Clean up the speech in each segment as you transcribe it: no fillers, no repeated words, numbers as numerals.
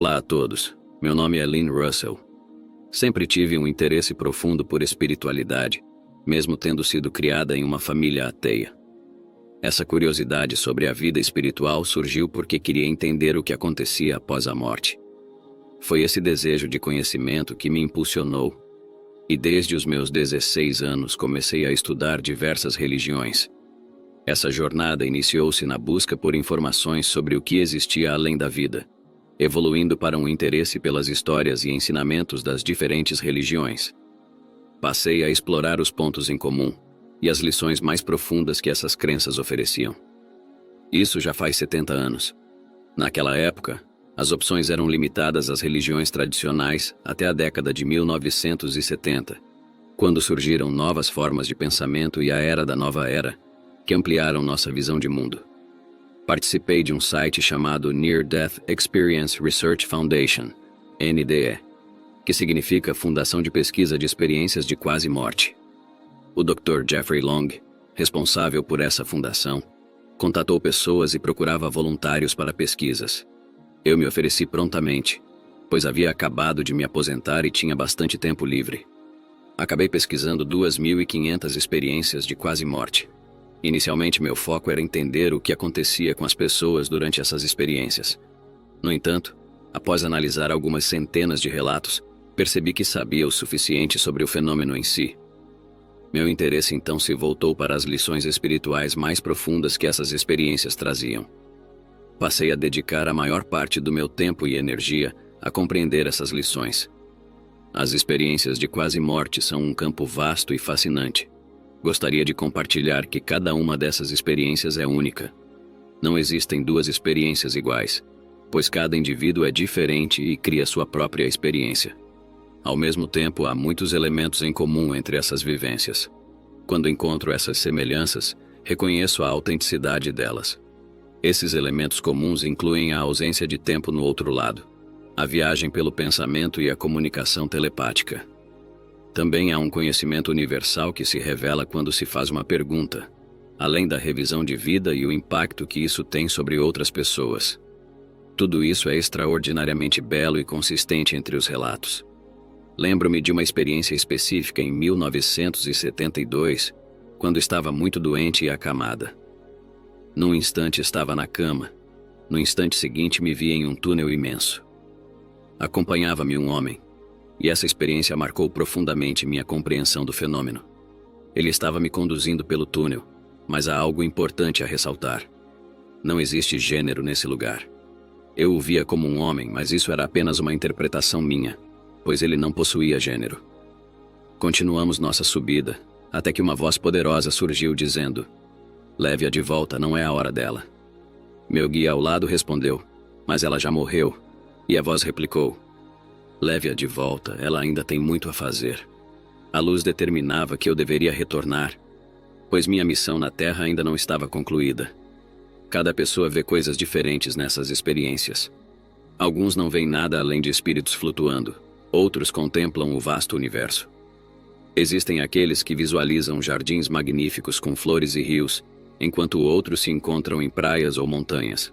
Olá a todos, meu nome é Lynn Russell. Sempre tive um interesse profundo por espiritualidade, mesmo tendo sido criada em uma família ateia. Essa curiosidade sobre a vida espiritual surgiu porque queria entender o que acontecia após a morte. Foi esse desejo de conhecimento que me impulsionou, e desde os meus 16 anos comecei a estudar diversas religiões. Essa jornada iniciou-se na busca por informações sobre o que existia além da vida, evoluindo para um interesse pelas histórias e ensinamentos das diferentes religiões. Passei a explorar os pontos em comum e as lições mais profundas que essas crenças ofereciam. Isso já faz 70 anos. Naquela época, as opções eram limitadas às religiões tradicionais até a década de 1970, quando surgiram novas formas de pensamento e a era da nova era, que ampliaram nossa visão de mundo. Participei de um site chamado Near Death Experience Research Foundation, NDE, que significa Fundação de Pesquisa de Experiências de Quase Morte. O Dr. Jeffrey Long, responsável por essa fundação, contatou pessoas e procurava voluntários para pesquisas. Eu me ofereci prontamente, pois havia acabado de me aposentar e tinha bastante tempo livre. Acabei pesquisando 2.500 experiências de quase morte. Inicialmente, meu foco era entender o que acontecia com as pessoas durante essas experiências. No entanto, após analisar algumas centenas de relatos, percebi que sabia o suficiente sobre o fenômeno em si. Meu interesse então se voltou para as lições espirituais mais profundas que essas experiências traziam. Passei a dedicar a maior parte do meu tempo e energia a compreender essas lições. As experiências de quase morte são um campo vasto e fascinante. Gostaria de compartilhar que cada uma dessas experiências é única. Não existem duas experiências iguais, pois cada indivíduo é diferente e cria sua própria experiência. Ao mesmo tempo, há muitos elementos em comum entre essas vivências. Quando encontro essas semelhanças, reconheço a autenticidade delas. Esses elementos comuns incluem a ausência de tempo no outro lado, a viagem pelo pensamento e a comunicação telepática. Também há um conhecimento universal que se revela quando se faz uma pergunta, além da revisão de vida e o impacto que isso tem sobre outras pessoas. Tudo isso é extraordinariamente belo e consistente entre os relatos. Lembro-me de uma experiência específica em 1972, quando estava muito doente e acamada. Num instante estava na cama, no instante seguinte me vi em um túnel imenso. Acompanhava-me um homem, e essa experiência marcou profundamente minha compreensão do fenômeno. Ele estava me conduzindo pelo túnel, mas há algo importante a ressaltar. Não existe gênero nesse lugar. Eu o via como um homem, mas isso era apenas uma interpretação minha, pois ele não possuía gênero. Continuamos nossa subida, até que uma voz poderosa surgiu dizendo: "Leve-a de volta, não é a hora dela." Meu guia ao lado respondeu: "Mas ela já morreu." E a voz replicou: "Leve-a de volta, ela ainda tem muito a fazer." A luz determinava que eu deveria retornar, pois minha missão na Terra ainda não estava concluída. Cada pessoa vê coisas diferentes nessas experiências. Alguns não veem nada além de espíritos flutuando, outros contemplam o vasto universo. Existem aqueles que visualizam jardins magníficos com flores e rios, enquanto outros se encontram em praias ou montanhas.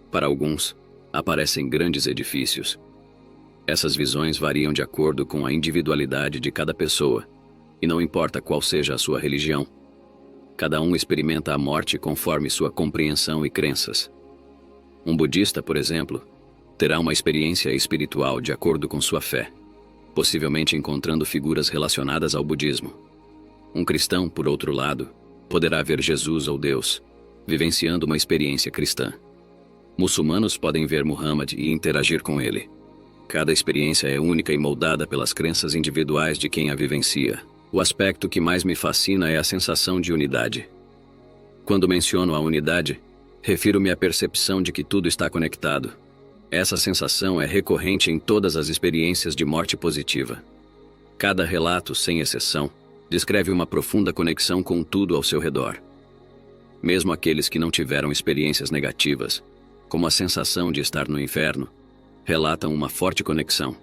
Para alguns, aparecem grandes edifícios. Essas visões variam de acordo com a individualidade de cada pessoa, e não importa qual seja a sua religião. Cada um experimenta a morte conforme sua compreensão e crenças. Um budista, por exemplo, terá uma experiência espiritual de acordo com sua fé, possivelmente encontrando figuras relacionadas ao budismo. Um cristão, por outro lado, poderá ver Jesus ou Deus, vivenciando uma experiência cristã. Muçulmanos podem ver Muhammad e interagir com ele. Cada experiência é única e moldada pelas crenças individuais de quem a vivencia. O aspecto que mais me fascina é a sensação de unidade. Quando menciono a unidade, refiro-me à percepção de que tudo está conectado. Essa sensação é recorrente em todas as experiências de morte positiva. Cada relato, sem exceção, descreve uma profunda conexão com tudo ao seu redor. Mesmo aqueles que não tiveram experiências negativas, como a sensação de estar no inferno, relatam uma forte conexão.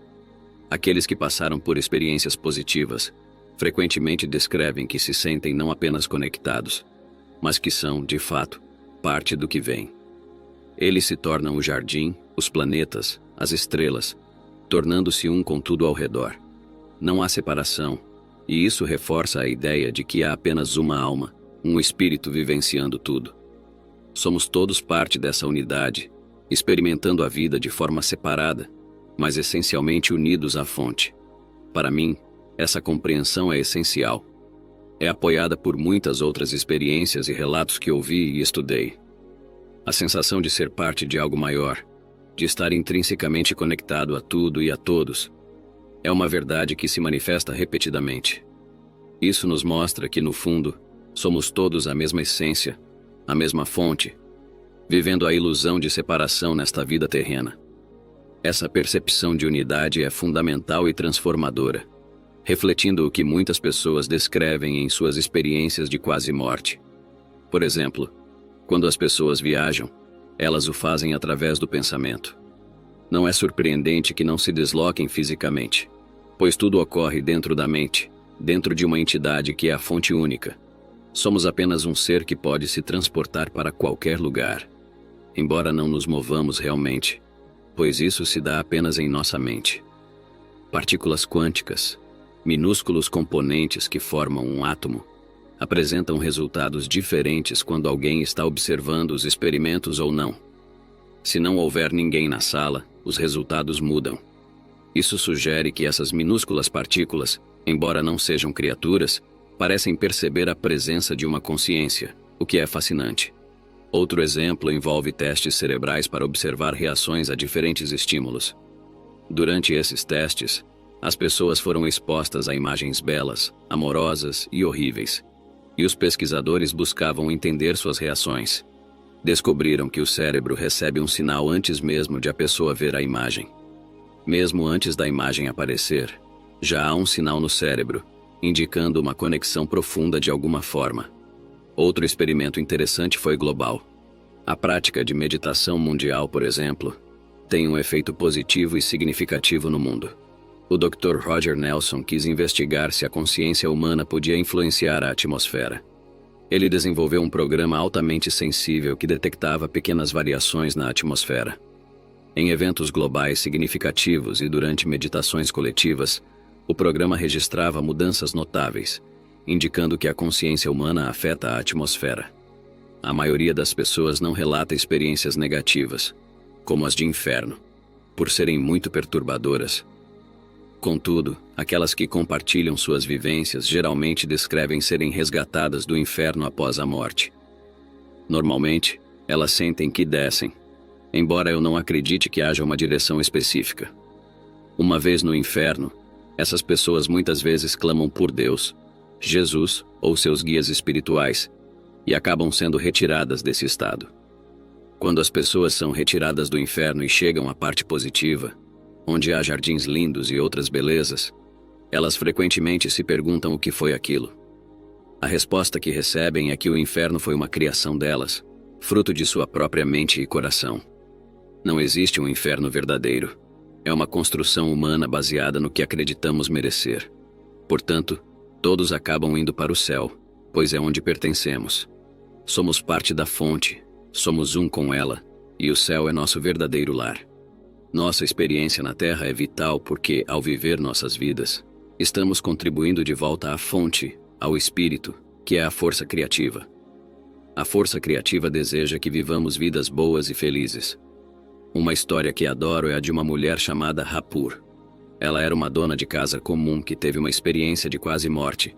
Aqueles que passaram por experiências positivas frequentemente descrevem que se sentem não apenas conectados, mas que são, de fato, parte do que vem. Eles se tornam o jardim, os planetas, as estrelas, tornando-se um com tudo ao redor. Não há separação, e isso reforça a ideia de que há apenas uma alma, um espírito vivenciando tudo. Somos todos parte dessa unidade, experimentando a vida de forma separada, mas essencialmente unidos à fonte. Para mim, essa compreensão é essencial. É apoiada por muitas outras experiências e relatos que ouvi e estudei. A sensação de ser parte de algo maior, de estar intrinsecamente conectado a tudo e a todos, é uma verdade que se manifesta repetidamente. Isso nos mostra que, no fundo, somos todos a mesma essência, a mesma fonte, vivendo a ilusão de separação nesta vida terrena. Essa percepção de unidade é fundamental e transformadora, refletindo o que muitas pessoas descrevem em suas experiências de quase morte. Por exemplo, quando as pessoas viajam, elas o fazem através do pensamento. Não é surpreendente que não se desloquem fisicamente, pois tudo ocorre dentro da mente, dentro de uma entidade que é a fonte única. Somos apenas um ser que pode se transportar para qualquer lugar, embora não nos movamos realmente, pois isso se dá apenas em nossa mente. Partículas quânticas, minúsculos componentes que formam um átomo, apresentam resultados diferentes quando alguém está observando os experimentos ou não. Se não houver ninguém na sala, os resultados mudam. Isso sugere que essas minúsculas partículas, embora não sejam criaturas, parecem perceber a presença de uma consciência, o que é fascinante. Outro exemplo envolve testes cerebrais para observar reações a diferentes estímulos. Durante esses testes, as pessoas foram expostas a imagens belas, amorosas e horríveis, e os pesquisadores buscavam entender suas reações. Descobriram que o cérebro recebe um sinal antes mesmo de a pessoa ver a imagem. Mesmo antes da imagem aparecer, já há um sinal no cérebro, indicando uma conexão profunda de alguma forma. Outro experimento interessante foi global. A prática de meditação mundial, por exemplo, tem um efeito positivo e significativo no mundo. O Dr. Roger Nelson quis investigar se a consciência humana podia influenciar a atmosfera. Ele desenvolveu um programa altamente sensível que detectava pequenas variações na atmosfera. Em eventos globais significativos e durante meditações coletivas, o programa registrava mudanças notáveis, indicando que a consciência humana afeta a atmosfera. A maioria das pessoas não relata experiências negativas, como as de inferno, por serem muito perturbadoras. Contudo, aquelas que compartilham suas vivências geralmente descrevem serem resgatadas do inferno após a morte. Normalmente, elas sentem que descem, embora eu não acredite que haja uma direção específica. Uma vez no inferno, essas pessoas muitas vezes clamam por Deus, Jesus ou seus guias espirituais, e acabam sendo retiradas desse estado. Quando as pessoas são retiradas do inferno e chegam à parte positiva, onde há jardins lindos e outras belezas, elas frequentemente se perguntam o que foi aquilo. A resposta que recebem é que o inferno foi uma criação delas, fruto de sua própria mente e coração. Não existe um inferno verdadeiro. É uma construção humana baseada no que acreditamos merecer. Portanto, todos acabam indo para o céu, pois é onde pertencemos. Somos parte da fonte, somos um com ela, e o céu é nosso verdadeiro lar. Nossa experiência na Terra é vital porque, ao viver nossas vidas, estamos contribuindo de volta à fonte, ao espírito, que é a força criativa. A força criativa deseja que vivamos vidas boas e felizes. Uma história que adoro é a de uma mulher chamada Hapur. Ela era uma dona de casa comum que teve uma experiência de quase morte.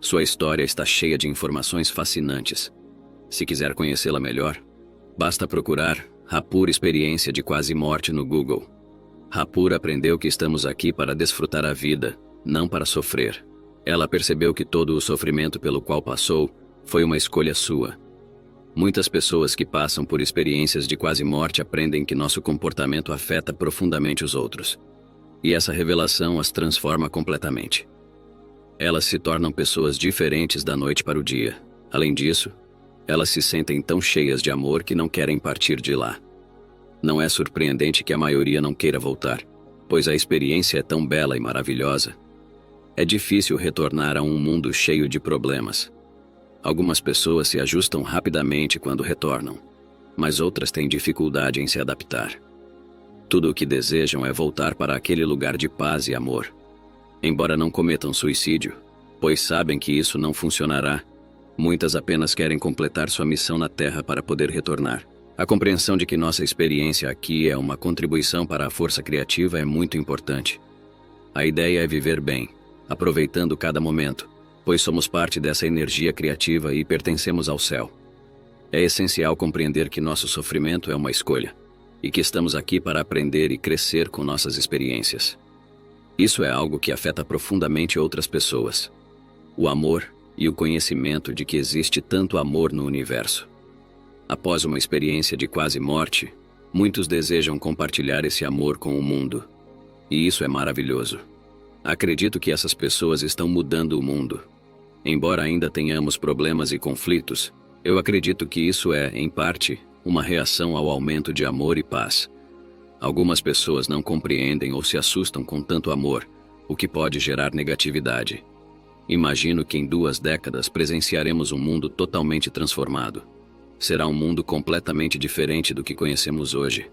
Sua história está cheia de informações fascinantes. Se quiser conhecê-la melhor, basta procurar Hapur Experiência de Quase Morte no Google. Hapur aprendeu que estamos aqui para desfrutar a vida, não para sofrer. Ela percebeu que todo o sofrimento pelo qual passou foi uma escolha sua. Muitas pessoas que passam por experiências de quase morte aprendem que nosso comportamento afeta profundamente os outros. E essa revelação as transforma completamente. Elas se tornam pessoas diferentes da noite para o dia. Além disso, elas se sentem tão cheias de amor que não querem partir de lá. Não é surpreendente que a maioria não queira voltar, pois a experiência é tão bela e maravilhosa. É difícil retornar a um mundo cheio de problemas. Algumas pessoas se ajustam rapidamente quando retornam, mas outras têm dificuldade em se adaptar. Tudo o que desejam é voltar para aquele lugar de paz e amor. Embora não cometam suicídio, pois sabem que isso não funcionará, muitas apenas querem completar sua missão na Terra para poder retornar. A compreensão de que nossa experiência aqui é uma contribuição para a força criativa é muito importante. A ideia é viver bem, aproveitando cada momento, pois somos parte dessa energia criativa e pertencemos ao céu. É essencial compreender que nosso sofrimento é uma escolha, e que estamos aqui para aprender e crescer com nossas experiências. Isso é algo que afeta profundamente outras pessoas. O amor e o conhecimento de que existe tanto amor no universo. Após uma experiência de quase morte, muitos desejam compartilhar esse amor com o mundo. E isso é maravilhoso. Acredito que essas pessoas estão mudando o mundo. Embora ainda tenhamos problemas e conflitos, eu acredito que isso é, em parte, uma reação ao aumento de amor e paz. Algumas pessoas não compreendem ou se assustam com tanto amor, o que pode gerar negatividade. Imagino que em 2 décadas presenciaremos um mundo totalmente transformado. Será um mundo completamente diferente do que conhecemos hoje.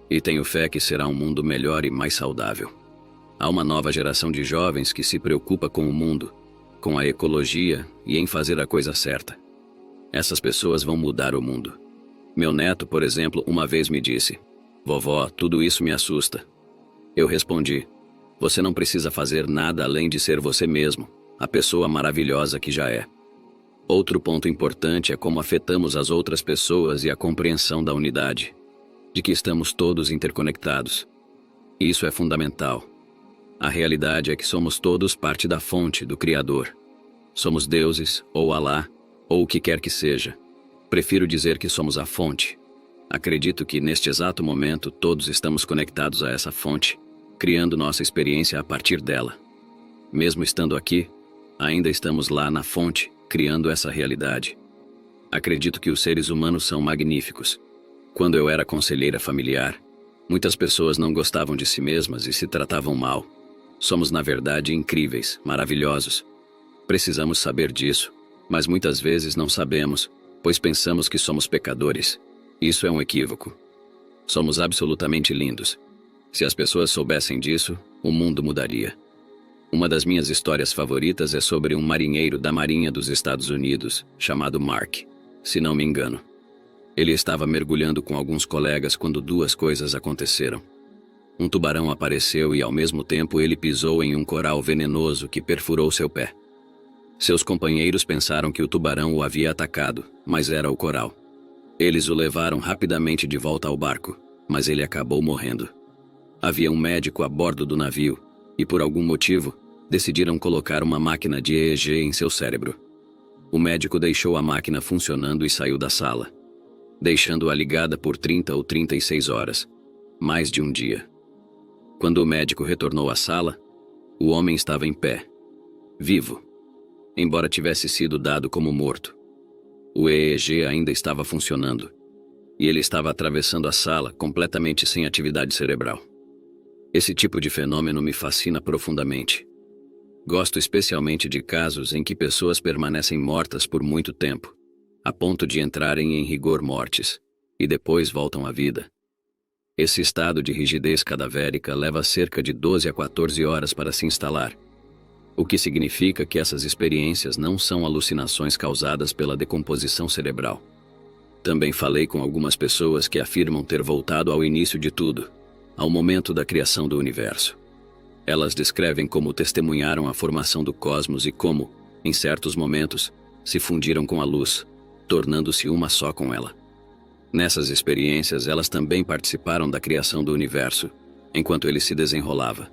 E tenho fé que será um mundo melhor e mais saudável. Há uma nova geração de jovens que se preocupa com o mundo, com a ecologia e em fazer a coisa certa. Essas pessoas vão mudar o mundo. Meu neto, por exemplo, uma vez me disse: "Vovó, tudo isso me assusta." Eu respondi: "Você não precisa fazer nada além de ser você mesmo, a pessoa maravilhosa que já é." Outro ponto importante é como afetamos as outras pessoas e a compreensão da unidade, de que estamos todos interconectados. Isso é fundamental. A realidade é que somos todos parte da fonte do Criador. Somos deuses, ou Alá, ou o que quer que seja. Prefiro dizer que somos a fonte. Acredito que neste exato momento todos estamos conectados a essa fonte, criando nossa experiência a partir dela. Mesmo estando aqui, ainda estamos lá na fonte, criando essa realidade. Acredito que os seres humanos são magníficos. Quando eu era conselheira familiar, muitas pessoas não gostavam de si mesmas e se tratavam mal. Somos, na verdade, incríveis, maravilhosos. Precisamos saber disso, mas muitas vezes não sabemos, pois pensamos que somos pecadores. Isso é um equívoco. Somos absolutamente lindos. Se as pessoas soubessem disso, o mundo mudaria. Uma das minhas histórias favoritas é sobre um marinheiro da Marinha dos Estados Unidos, chamado Mark, se não me engano. Ele estava mergulhando com alguns colegas quando 2 coisas aconteceram. Um tubarão apareceu e, ao mesmo tempo, ele pisou em um coral venenoso que perfurou seu pé. Seus companheiros pensaram que o tubarão o havia atacado, mas era o coral. Eles o levaram rapidamente de volta ao barco, mas ele acabou morrendo. Havia um médico a bordo do navio, e por algum motivo, decidiram colocar uma máquina de EEG em seu cérebro. O médico deixou a máquina funcionando e saiu da sala, deixando-a ligada por 30 ou 36 horas, mais de um dia. Quando o médico retornou à sala, o homem estava em pé, vivo, embora tivesse sido dado como morto. O EEG ainda estava funcionando, e ele estava atravessando a sala completamente sem atividade cerebral. Esse tipo de fenômeno me fascina profundamente. Gosto especialmente de casos em que pessoas permanecem mortas por muito tempo, a ponto de entrarem em rigor mortis, e depois voltam à vida. Esse estado de rigidez cadavérica leva cerca de 12 a 14 horas para se instalar, o que significa que essas experiências não são alucinações causadas pela decomposição cerebral. Também falei com algumas pessoas que afirmam ter voltado ao início de tudo, ao momento da criação do universo. Elas descrevem como testemunharam a formação do cosmos e como, em certos momentos, se fundiram com a luz, tornando-se uma só com ela. Nessas experiências, elas também participaram da criação do universo, enquanto ele se desenrolava.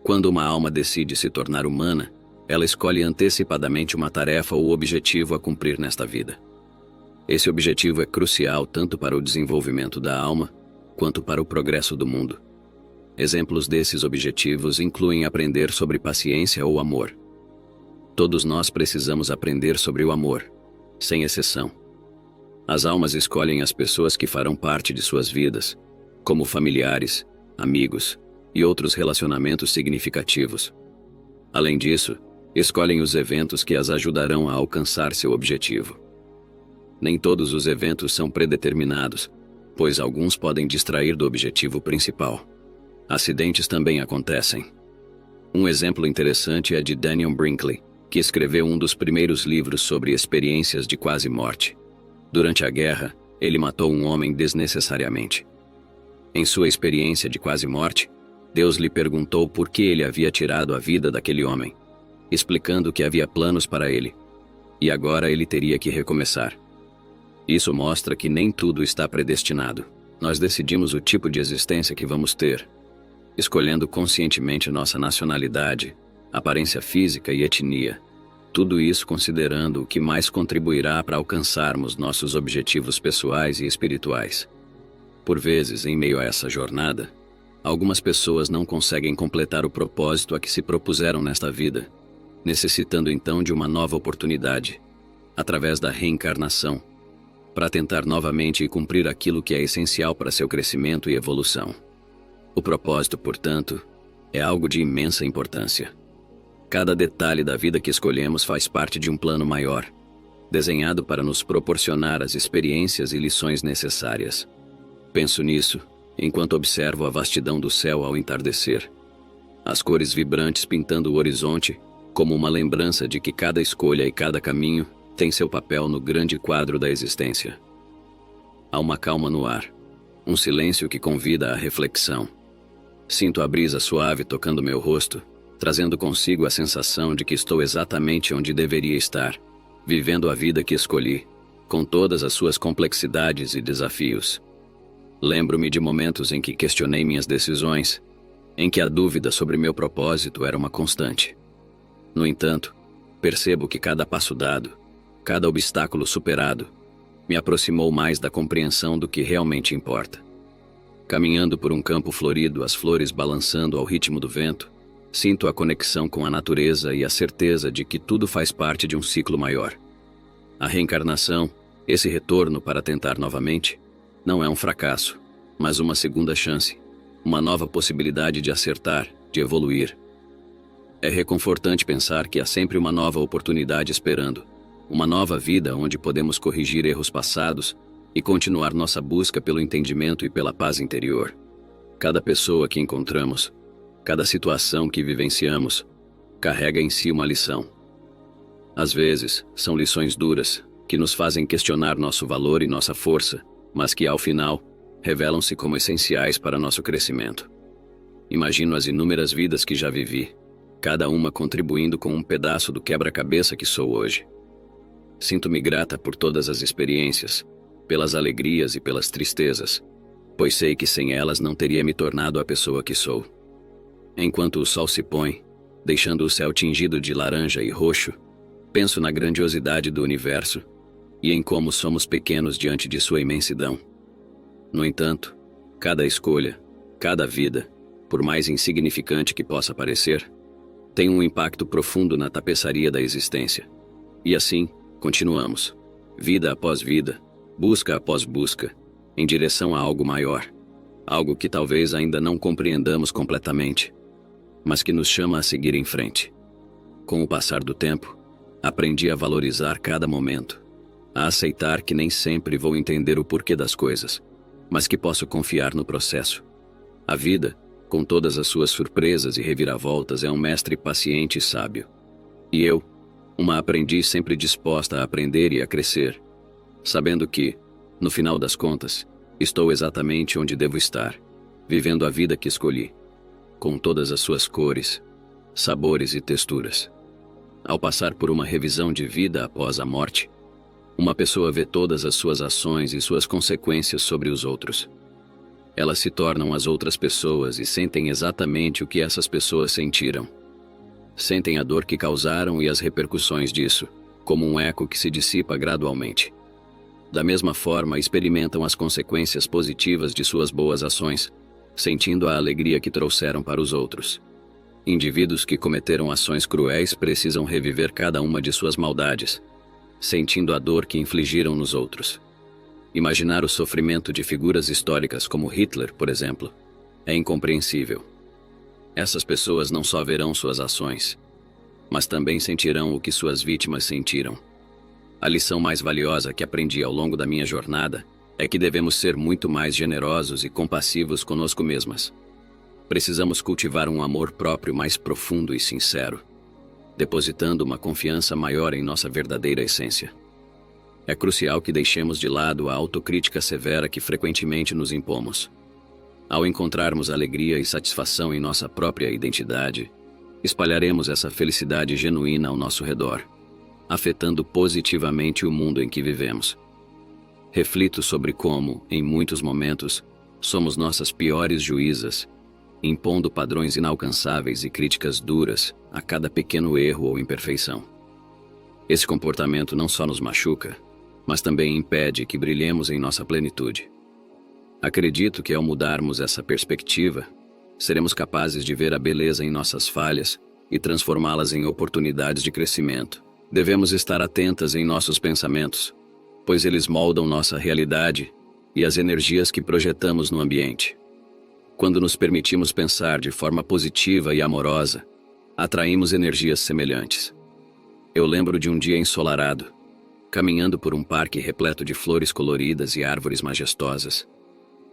Quando uma alma decide se tornar humana, ela escolhe antecipadamente uma tarefa ou objetivo a cumprir nesta vida. Esse objetivo é crucial tanto para o desenvolvimento da alma, quanto para o progresso do mundo. Exemplos desses objetivos incluem aprender sobre paciência ou amor. Todos nós precisamos aprender sobre o amor, sem exceção. As almas escolhem as pessoas que farão parte de suas vidas, como familiares, amigos e outros relacionamentos significativos. Além disso, escolhem os eventos que as ajudarão a alcançar seu objetivo. Nem todos os eventos são predeterminados, pois alguns podem distrair do objetivo principal. Acidentes também acontecem. Um exemplo interessante é de Daniel Brinkley, que escreveu um dos primeiros livros sobre experiências de quase morte. Durante a guerra, ele matou um homem desnecessariamente. Em sua experiência de quase morte, Deus lhe perguntou por que ele havia tirado a vida daquele homem, explicando que havia planos para ele, e agora ele teria que recomeçar. Isso mostra que nem tudo está predestinado. Nós decidimos o tipo de existência que vamos ter, escolhendo conscientemente nossa nacionalidade, aparência física e etnia. Tudo isso considerando o que mais contribuirá para alcançarmos nossos objetivos pessoais e espirituais. Por vezes, em meio a essa jornada, algumas pessoas não conseguem completar o propósito a que se propuseram nesta vida, necessitando então de uma nova oportunidade, através da reencarnação, para tentar novamente cumprir aquilo que é essencial para seu crescimento e evolução. O propósito, portanto, é algo de imensa importância. Cada detalhe da vida que escolhemos faz parte de um plano maior, desenhado para nos proporcionar as experiências e lições necessárias. Penso nisso enquanto observo a vastidão do céu ao entardecer, as cores vibrantes pintando o horizonte, como uma lembrança de que cada escolha e cada caminho tem seu papel no grande quadro da existência. Há uma calma no ar, um silêncio que convida à reflexão. Sinto a brisa suave tocando meu rosto, trazendo consigo a sensação de que estou exatamente onde deveria estar, vivendo a vida que escolhi, com todas as suas complexidades e desafios. Lembro-me de momentos em que questionei minhas decisões, em que a dúvida sobre meu propósito era uma constante. No entanto, percebo que cada passo dado, cada obstáculo superado, me aproximou mais da compreensão do que realmente importa. Caminhando por um campo florido, as flores balançando ao ritmo do vento, sinto a conexão com a natureza e a certeza de que tudo faz parte de um ciclo maior. A reencarnação, esse retorno para tentar novamente, não é um fracasso, mas uma segunda chance, uma nova possibilidade de acertar, de evoluir. É reconfortante pensar que há sempre uma nova oportunidade esperando, uma nova vida onde podemos corrigir erros passados e continuar nossa busca pelo entendimento e pela paz interior. Cada pessoa que encontramos, cada situação que vivenciamos, carrega em si uma lição. Às vezes, são lições duras, que nos fazem questionar nosso valor e nossa força, mas que, ao final, revelam-se como essenciais para nosso crescimento. Imagino as inúmeras vidas que já vivi, cada uma contribuindo com um pedaço do quebra-cabeça que sou hoje. Sinto-me grata por todas as experiências, pelas alegrias e pelas tristezas, pois sei que sem elas não teria me tornado a pessoa que sou. Enquanto o sol se põe, deixando o céu tingido de laranja e roxo, penso na grandiosidade do universo e em como somos pequenos diante de sua imensidão. No entanto, cada escolha, cada vida, por mais insignificante que possa parecer, tem um impacto profundo na tapeçaria da existência. E assim, continuamos, vida após vida, busca após busca, em direção a algo maior, algo que talvez ainda não compreendamos completamente, mas que nos chama a seguir em frente. Com o passar do tempo, aprendi a valorizar cada momento, a aceitar que nem sempre vou entender o porquê das coisas, mas que posso confiar no processo. A vida, com todas as suas surpresas e reviravoltas, é um mestre paciente e sábio. E eu, uma aprendiz sempre disposta a aprender e a crescer, sabendo que, no final das contas, estou exatamente onde devo estar, vivendo a vida que escolhi, com todas as suas cores, sabores e texturas. Ao passar por uma revisão de vida após a morte, uma pessoa vê todas as suas ações e suas consequências sobre os outros. Elas se tornam as outras pessoas e sentem exatamente o que essas pessoas sentiram. Sentem a dor que causaram e as repercussões disso, como um eco que se dissipa gradualmente. Da mesma forma, experimentam as consequências positivas de suas boas ações, sentindo a alegria que trouxeram para os outros. Indivíduos que cometeram ações cruéis precisam reviver cada uma de suas maldades, sentindo a dor que infligiram nos outros. Imaginar o sofrimento de figuras históricas como Hitler, por exemplo, é incompreensível. Essas pessoas não só verão suas ações, mas também sentirão o que suas vítimas sentiram. A lição mais valiosa que aprendi ao longo da minha jornada é que devemos ser muito mais generosos e compassivos conosco mesmas. Precisamos cultivar um amor próprio mais profundo e sincero, depositando uma confiança maior em nossa verdadeira essência. É crucial que deixemos de lado a autocrítica severa que frequentemente nos impomos. Ao encontrarmos alegria e satisfação em nossa própria identidade, espalharemos essa felicidade genuína ao nosso redor, afetando positivamente o mundo em que vivemos. Reflito sobre como, em muitos momentos, somos nossas piores juízas, impondo padrões inalcançáveis e críticas duras a cada pequeno erro ou imperfeição. Esse comportamento não só nos machuca, mas também impede que brilhemos em nossa plenitude. Acredito que ao mudarmos essa perspectiva, seremos capazes de ver a beleza em nossas falhas e transformá-las em oportunidades de crescimento. Devemos estar atentas em nossos pensamentos, pois eles moldam nossa realidade e as energias que projetamos no ambiente. Quando nos permitimos pensar de forma positiva e amorosa, atraímos energias semelhantes. Eu lembro de um dia ensolarado, caminhando por um parque repleto de flores coloridas e árvores majestosas.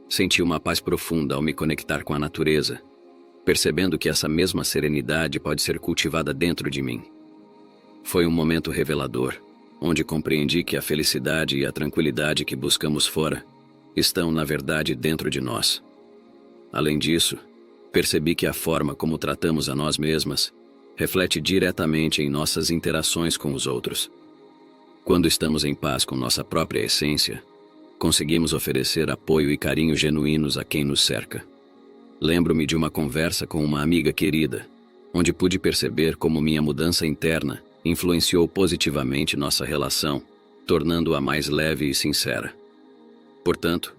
Senti uma paz profunda ao me conectar com a natureza, percebendo que essa mesma serenidade pode ser cultivada dentro de mim. Foi um momento revelador, onde compreendi que a felicidade e a tranquilidade que buscamos fora estão, na verdade, dentro de nós. Além disso, percebi que a forma como tratamos a nós mesmas reflete diretamente em nossas interações com os outros. Quando estamos em paz com nossa própria essência, conseguimos oferecer apoio e carinho genuínos a quem nos cerca. Lembro-me de uma conversa com uma amiga querida, onde pude perceber como minha mudança interna influenciou positivamente nossa relação, tornando-a mais leve e sincera. Portanto,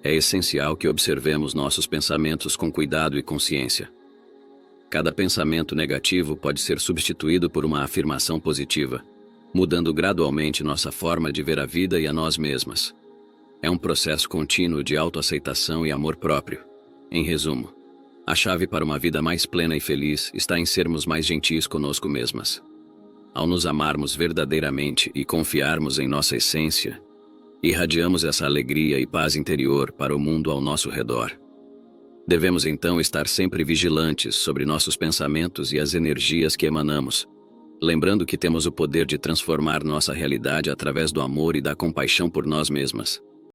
é essencial que observemos nossos pensamentos com cuidado e consciência. Cada pensamento negativo pode ser substituído por uma afirmação positiva, mudando gradualmente nossa forma de ver a vida e a nós mesmas. É um processo contínuo de autoaceitação e amor próprio. Em resumo, a chave para uma vida mais plena e feliz está em sermos mais gentis conosco mesmas. Ao nos amarmos verdadeiramente e confiarmos em nossa essência, irradiamos essa alegria e paz interior para o mundo ao nosso redor. Devemos então estar sempre vigilantes sobre nossos pensamentos e as energias que emanamos, lembrando que temos o poder de transformar nossa realidade através do amor e da compaixão por nós mesmas.